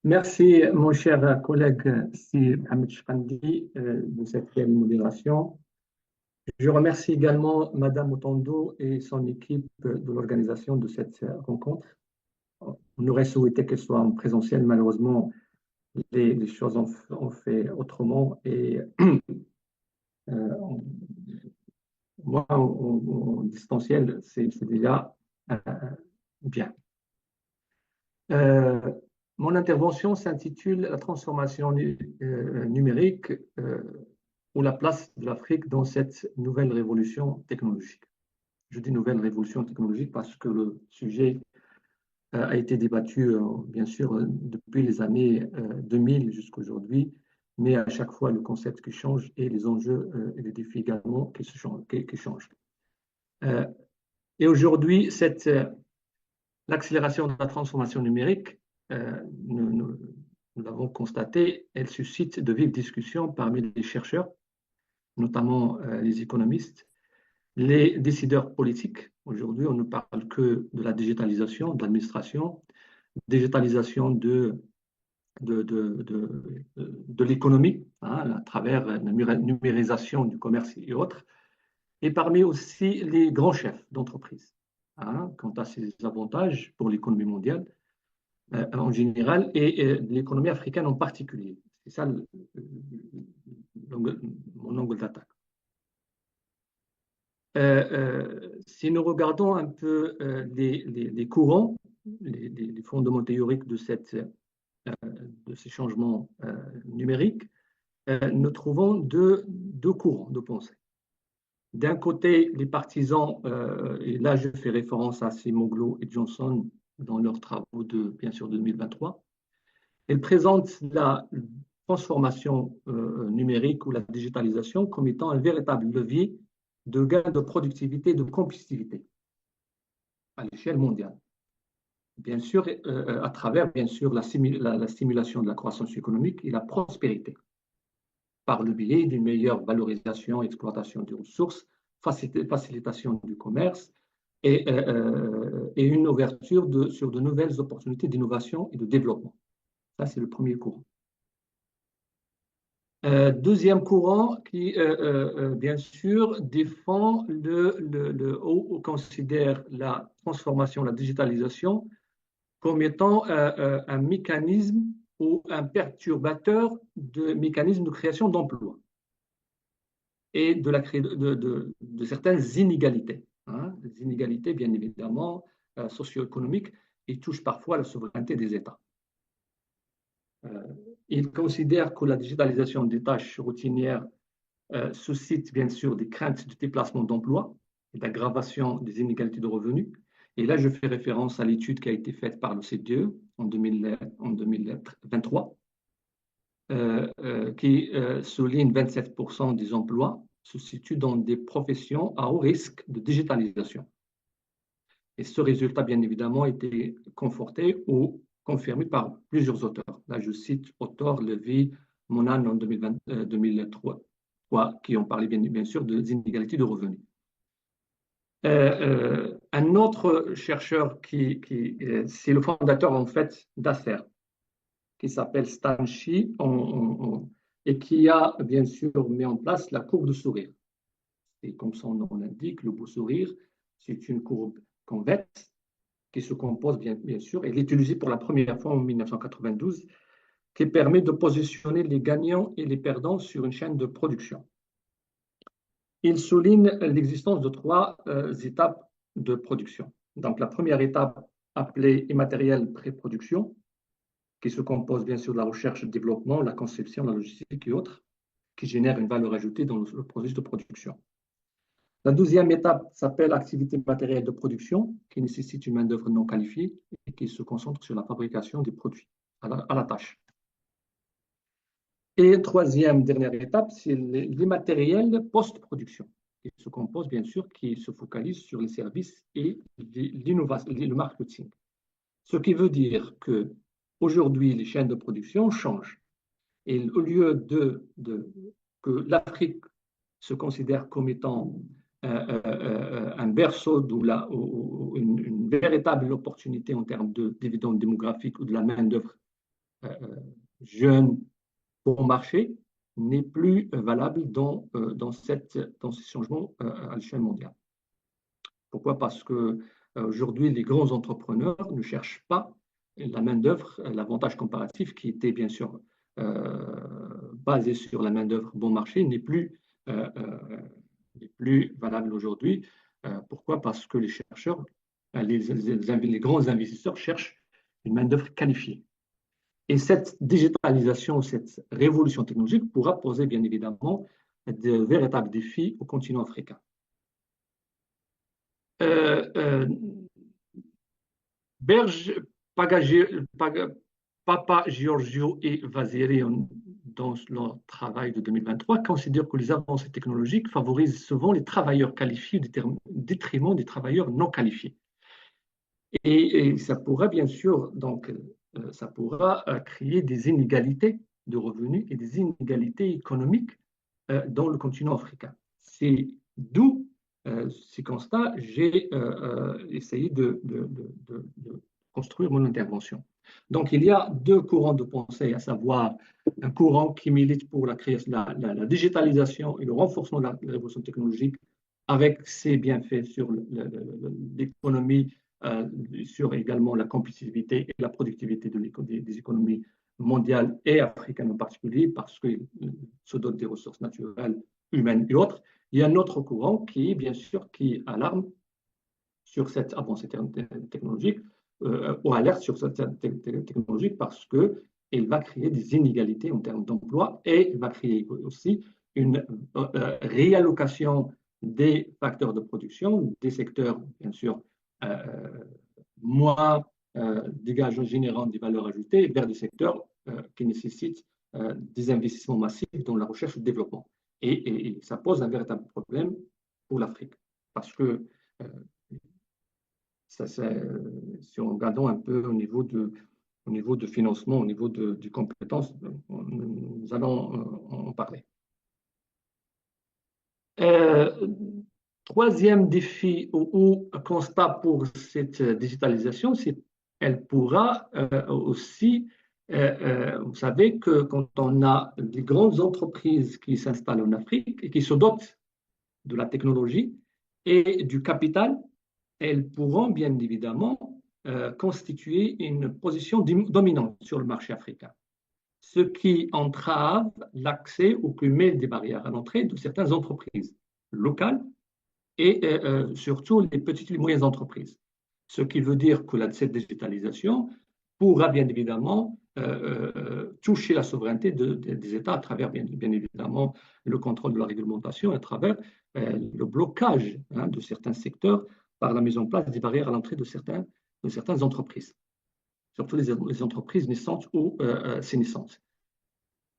Merci, mon cher collègue Si Mohamed Chkandi, de cette belle modération. Je remercie également Madame Otondo et son équipe de l'organisation de cette rencontre. On aurait souhaité qu'elle soit en présentiel, malheureusement, les choses ont fait autrement et on- moi, en distanciel, c'est déjà euh, bien. Euh, Mon intervention s'intitule La transformation numérique ou la place de l'Afrique dans cette nouvelle révolution technologique. Je dis nouvelle révolution technologique parce que le sujet a été débattu, bien sûr, depuis les années 2000 jusqu'à aujourd'hui, mais à chaque fois, le concept qui change et les enjeux et les défis également qui changent. Euh, et aujourd'hui, l'accélération de la transformation numérique, nous l'avons constaté, elle suscite de vives discussions parmi les chercheurs, notamment les économistes, les décideurs politiques. Aujourd'hui, on ne parle que de la digitalisation de l'administration, digitalisation de l'économie, hein, à travers la numérisation du commerce et autres, et parmi aussi les grands chefs d'entreprise, hein, quant à ses avantages pour l'économie mondiale en général et l'économie africaine en particulier. C'est ça mon angle d'attaque. Si nous regardons un peu les courants, les fondements théoriques de ces changements numériques, nous trouvons deux courants de pensée. D'un côté, les partisans, et là je fais référence à Simoglo et Johnson dans leurs travaux bien sûr, 2023, ils présentent la transformation numérique ou la digitalisation comme étant un véritable levier de gain de productivité et de compétitivité à l'échelle mondiale. Bien sûr, à travers bien sûr la stimulation de la croissance économique et la prospérité, par le biais d'une meilleure valorisation et exploitation des ressources, facilitation du commerce et une ouverture sur de nouvelles opportunités d'innovation et de développement. Ça, c'est le premier courant. Deuxième courant qui, bien sûr, défend ou considère la transformation, la digitalisation comme étant un mécanisme ou un perturbateur de mécanisme de création d'emplois et de certaines inégalités. Hein, des inégalités, bien évidemment, socio-économiques, et touchent parfois à la souveraineté des États. Il considère que la digitalisation des tâches routinières suscite bien sûr des craintes de déplacement d'emploi et d'aggravation des inégalités de revenus. Et là, je fais référence à l'étude qui a été faite par l'OCDE en 2023, qui souligne 27% des emplois se situent dans des professions à haut risque de digitalisation. Et ce résultat, bien évidemment, a été conforté ou confirmé par plusieurs auteurs. Là, je cite auteur Levy, Monan en 2003, qui ont parlé bien sûr des inégalités de revenus. Un autre chercheur c'est le fondateur en fait d'Acer, qui s'appelle Stan Shi, et qui a bien sûr mis en place la courbe de sourire. Et comme son nom l'indique, le beau sourire, c'est une courbe convexe qui se compose bien sûr, et elle est utilisée pour la première fois en 1992, qui permet de positionner les gagnants et les perdants sur une chaîne de production. Il souligne l'existence de trois étapes de production. Donc, la première étape, appelée immatérielle pré-production, qui se compose bien sûr de la recherche, le développement, la conception, la logistique et autres, qui génèrent une valeur ajoutée dans le processus de production. La deuxième étape s'appelle activité matérielle de production, qui nécessite une main-d'œuvre non qualifiée et qui se concentre sur la fabrication des produits à la tâche. Et troisième, dernière étape, c'est l'immatériel post-production, qui se compose bien sûr, qui se focalise sur les services et l'innovation, le marketing. Ce qui veut dire que aujourd'hui, les chaînes de production changent. Et au lieu que l'Afrique se considère comme étant un berceau ou une véritable opportunité en termes de dividendes démographiques ou de la main-d'œuvre jeune, bon marché n'est plus valable dans ces changements à l'échelle mondiale. Pourquoi? Parce que aujourd'hui, les grands entrepreneurs ne cherchent pas la main-d'œuvre, l'avantage comparatif qui était bien sûr basé sur la main-d'œuvre bon marché n'est plus valable aujourd'hui. Pourquoi? Parce que les chercheurs, les grands investisseurs cherchent une main-d'œuvre qualifiée. Et cette digitalisation, cette révolution technologique pourra poser bien évidemment de véritables défis au continent africain. Papa Giorgio et Vaziri, dans leur travail de 2023, considèrent que les avancées technologiques favorisent souvent les travailleurs qualifiés au détriment des travailleurs non qualifiés. Et ça pourra bien sûr, donc, ça pourra créer des inégalités de revenus et des inégalités économiques dans le continent africain. C'est d'où ces constats, j'ai essayé de construire mon intervention. Donc, il y a deux courants de pensée, à savoir un courant qui milite pour la digitalisation et le renforcement de la révolution technologique avec ses bienfaits sur l'économie, sur également la compétitivité et la productivité des économies mondiales et africaines en particulier, parce qu'ils se dotent des ressources naturelles, humaines et autres. Il y a un autre courant qui, bien sûr, qui alarme sur cette avancée technologique, ou alerte sur cette technologique parce qu'elle va créer des inégalités en termes d'emploi et va créer aussi une réallocation des facteurs de production, des secteurs, bien sûr, moins dégageant, générant des valeurs ajoutées, vers des secteurs qui nécessitent des investissements massifs dans la recherche et le développement. Et ça pose un véritable problème pour l'Afrique parce que si on regarde un peu au niveau de financement, au niveau de compétences, nous allons en parler. Troisième défi ou constat pour cette digitalisation, c'est qu'elle pourra aussi, vous savez que quand on a des grandes entreprises qui s'installent en Afrique et qui se dotent de la technologie et du capital, elles pourront bien évidemment constituer une position dominante sur le marché africain, ce qui entrave l'accès ou qui met des barrières à l'entrée de certaines entreprises locales et surtout les petites et moyennes entreprises. Ce qui veut dire que cette digitalisation pourra bien évidemment toucher la souveraineté des États à travers bien évidemment le contrôle de la réglementation, à travers le blocage de certains secteurs par la mise en place des barrières à l'entrée de certaines entreprises, surtout les entreprises naissantes ou sénescentes.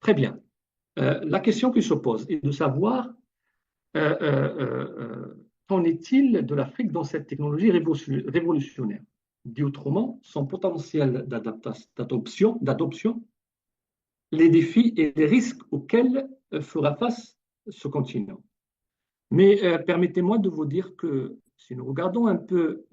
Très bien. La question qui se pose est de savoir qu'en est-il de l'Afrique dans cette technologie révolutionnaire? Dit autrement, son potentiel d'adoption, les défis et les risques auxquels fera face ce continent. Mais permettez-moi de vous dire que si nous regardons un peu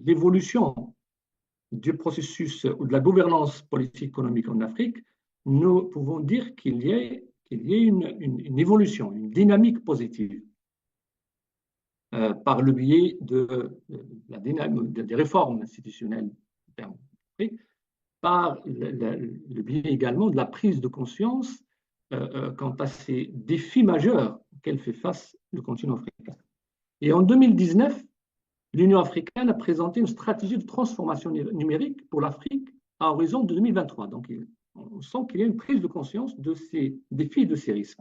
l'évolution du processus ou de la gouvernance politique économique en Afrique, nous pouvons dire qu'il y a une évolution, une dynamique positive par le biais des réformes institutionnelles en Afrique, par le biais également de la prise de conscience quant à ces défis majeurs auxquels fait face le continent africain. Et en 2019, l'Union africaine a présenté une stratégie de transformation numérique pour l'Afrique à horizon de 2023. Donc, on sent qu'il y a une prise de conscience de ces défis et de ces risques.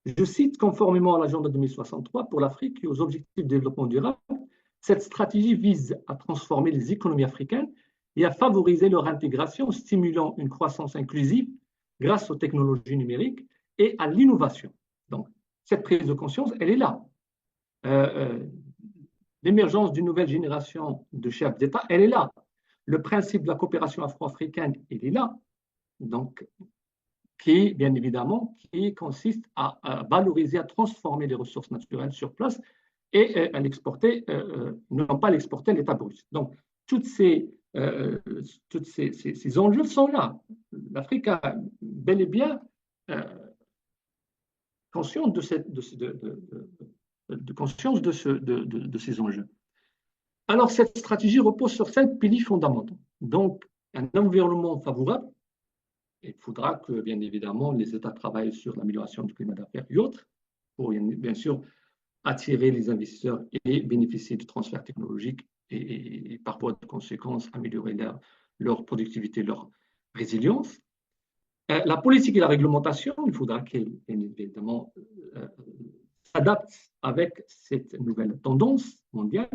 Je cite, conformément à l'agenda 2063 pour l'Afrique et aux objectifs de développement durable, cette stratégie vise à transformer les économies africaines et à favoriser leur intégration, stimulant une croissance inclusive grâce aux technologies numériques et à l'innovation. Donc, cette prise de conscience, elle est là. L'émergence d'une nouvelle génération de chefs d'État, elle est là. Le principe de la coopération afro-africaine, il est là. Donc, qui, bien évidemment, qui consiste à valoriser, à transformer les ressources naturelles sur place et à l'exporter, non pas l'exporter à l'état brut. Donc, toutes ces tous ces enjeux sont là. L'Afrique a bel et bien euh, conscience conscience de ces enjeux. Alors, cette stratégie repose sur 5 piliers fondamentaux. Donc, un environnement favorable. Il faudra que, bien évidemment, les États travaillent sur l'amélioration du climat d'affaires et autres, pour bien sûr attirer les investisseurs et bénéficier du transfert technologique et par voie de conséquence, améliorer leur productivité, leur résilience. La politique et la réglementation, il faudra qu'elle, bien évidemment, s'adapte avec cette nouvelle tendance mondiale.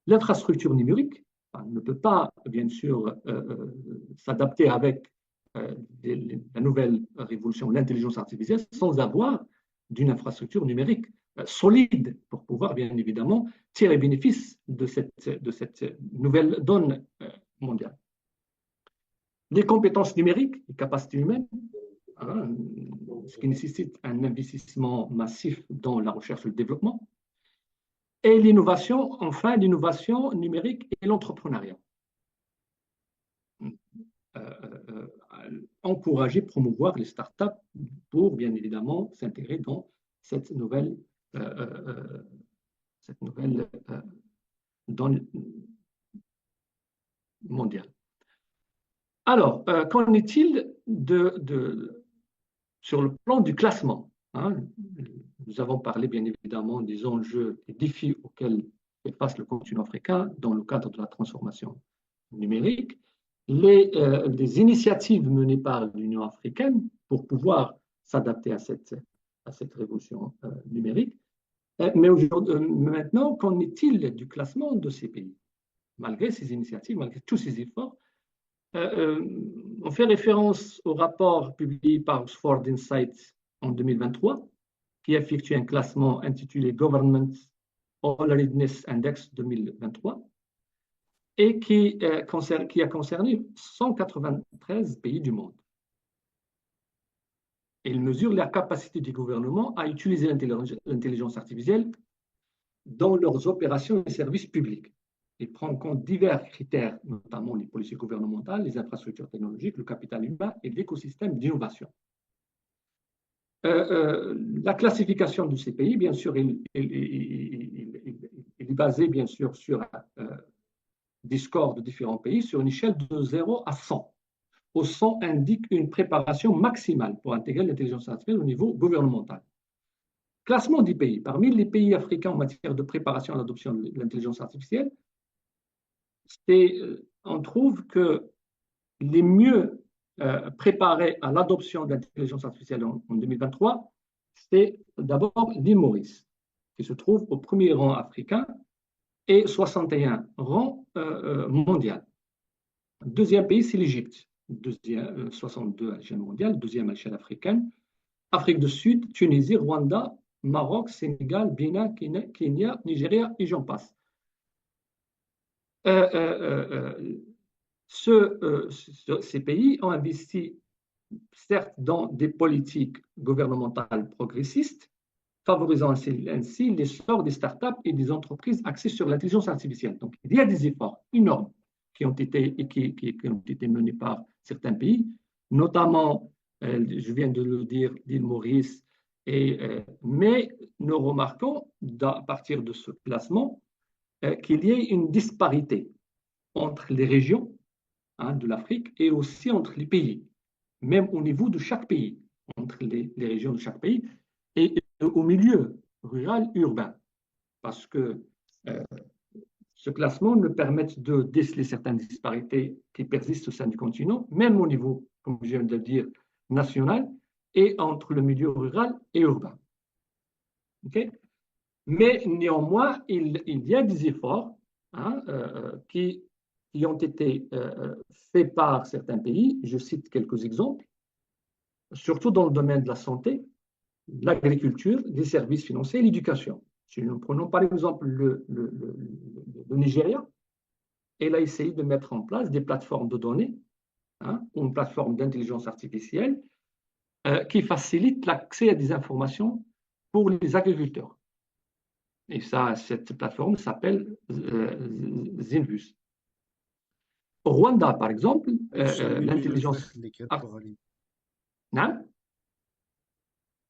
L'infrastructure numérique ne peut pas, bien sûr, s'adapter avec la nouvelle révolution, l'intelligence artificielle, sans avoir d'une infrastructure numérique solide pour pouvoir, bien évidemment, tirer bénéfice de cette nouvelle donne mondiale. Les compétences numériques, les capacités humaines, hein, ce qui nécessite un investissement massif dans la recherche et le développement, et l'innovation, enfin, l'innovation numérique et l'entrepreneuriat. Encourager, promouvoir les startups pour, bien évidemment, s'intégrer dans cette nouvelle donne mondiale. Alors, qu'en est-il sur le plan du classement, hein? Nous avons parlé, bien évidemment, des enjeux et défis auxquels fait face le continent africain dans le cadre de la transformation numérique. Les initiatives menées par l'Union africaine pour pouvoir s'adapter à cette révolution numérique. Mais maintenant, qu'en est-il du classement de ces pays? Malgré ces initiatives, malgré tous ces efforts, on fait référence au rapport publié par Oxford Insights en 2023, qui a effectué un classement intitulé Government All Readiness Index 2023, et qui a concerné 193 pays du monde. Il mesure la capacité des gouvernements à utiliser l'intelligence artificielle dans leurs opérations et services publics. Il prend en compte divers critères, notamment les politiques gouvernementales, les infrastructures technologiques, le capital humain et l'écosystème d'innovation. La classification de ces pays, bien sûr, il est basé bien sûr sur des scores de différents pays sur une échelle de 0 à 100. Au 100 indique une préparation maximale pour intégrer l'intelligence artificielle au niveau gouvernemental. Classement des pays. Parmi les pays africains en matière de préparation à l'adoption de l'intelligence artificielle, on trouve que les mieux préparés à l'adoption de l'intelligence artificielle en 2023, c'est d'abord l'île Maurice, qui se trouve au premier rang africain et 61 rang mondial. Deuxième pays, c'est l'Égypte, 62 à l'échelle mondiale, deuxième à l'échelle africaine. Afrique du Sud, Tunisie, Rwanda, Maroc, Sénégal, Bénin, Kenya, Nigeria et j'en passe. Ces pays ont investi, certes, dans des politiques gouvernementales progressistes, favorisant ainsi l'essor des startups et des entreprises axées sur l'intelligence artificielle. Donc, il y a des efforts énormes qui ont été menés par certains pays, notamment, je viens de le dire, l'île Maurice, mais nous remarquons, à partir de ce classement, qu'il y ait une disparité entre les régions de l'Afrique et aussi entre les pays, même au niveau de chaque pays, entre les régions de chaque pays et au milieu rural urbain, parce que ce classement nous permet de déceler certaines disparités qui persistent au sein du continent, même au niveau, comme je viens de le dire, national et entre le milieu rural et urbain. Okay? Mais néanmoins, il y a des efforts qui ont été faits par certains pays. Je cite quelques exemples, surtout dans le domaine de la santé, l'agriculture, les services financiers et l'éducation. Si nous prenons par exemple le Nigeria, elle a essayé de mettre en place des plateformes de données, une plateforme d'intelligence artificielle qui facilite l'accès à des informations pour les agriculteurs. Et ça, cette plateforme s'appelle Zinvus. Au Rwanda, par exemple, Une minute l'intelligence... pour aller. Non.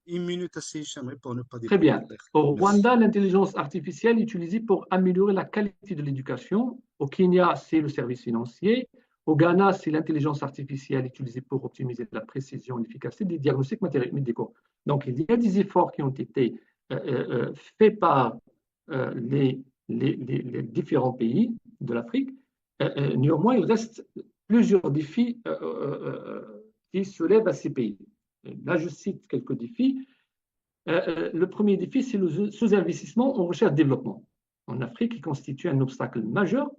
Une minute assez jamais pour ne pas Très bien. dépasser. Au Merci. Rwanda, l'intelligence artificielle est utilisée pour améliorer la qualité de l'éducation. Au Kenya, c'est le service financier. Au Ghana, c'est l'intelligence artificielle utilisée pour optimiser la précision et l'efficacité des diagnostics médicaux. Donc, il y a des efforts qui ont été faits par les différents pays de l'Afrique. Néanmoins, il reste plusieurs défis qui se lèvent à ces pays. Là, je cite quelques défis. Le premier défi, c'est le sous-investissement en recherche-développement en Afrique, qui constitue un obstacle majeur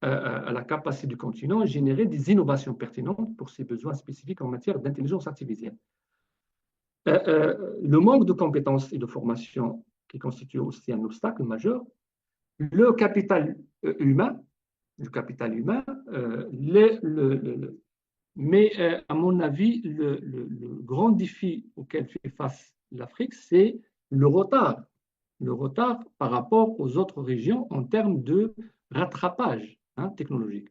à la capacité du continent à générer des innovations pertinentes pour ses besoins spécifiques en matière d'intelligence artificielle. Le manque de compétences et de formation qui constitue aussi un obstacle majeur. Le capital humain, mais à mon avis, le grand défi auquel fait face l'Afrique, c'est le retard. Le retard par rapport aux autres régions en termes de rattrapage technologique.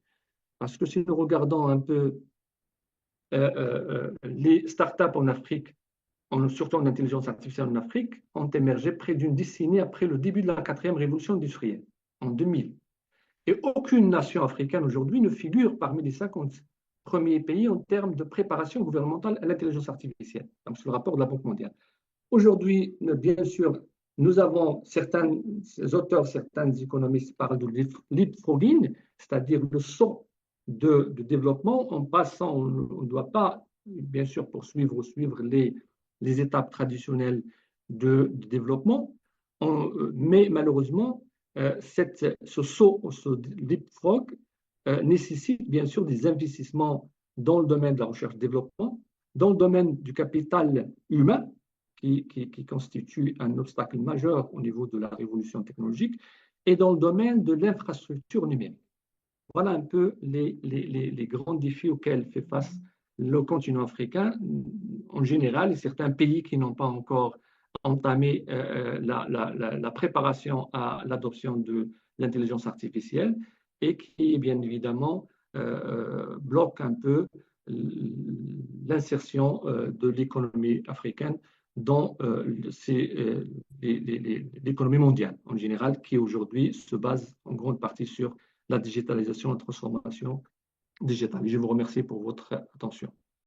Parce que si nous regardons un peu les startups en Afrique, surtout en intelligence artificielle en Afrique, ont émergé près d'une décennie après le début de la 4e révolution industrielle, en 2000. Et aucune nation africaine aujourd'hui ne figure parmi les 50 premiers pays en termes de préparation gouvernementale à l'intelligence artificielle. Donc, c'est le rapport de la Banque mondiale. Aujourd'hui, bien sûr, nous avons certains auteurs, certains économistes parlent de leapfrogging, c'est-à-dire le saut de développement en passant, on ne doit pas, bien sûr, poursuivre ou suivre les étapes traditionnelles de développement, mais malheureusement, ce saut, ce leapfrog, nécessite bien sûr des investissements dans le domaine de la recherche-développement, dans le domaine du capital humain, qui constitue un obstacle majeur au niveau de la révolution technologique, et dans le domaine de l'infrastructure numérique. Voilà un peu les grands défis auxquels fait face le continent africain en général et certains pays qui n'ont pas encore entamé la préparation à l'adoption de l'intelligence artificielle et qui, bien évidemment, bloquent un peu l'insertion de l'économie africaine dans l'économie mondiale en général, qui aujourd'hui se base en grande partie sur la digitalisation, la transformation digitale. Je vous remercie pour votre attention.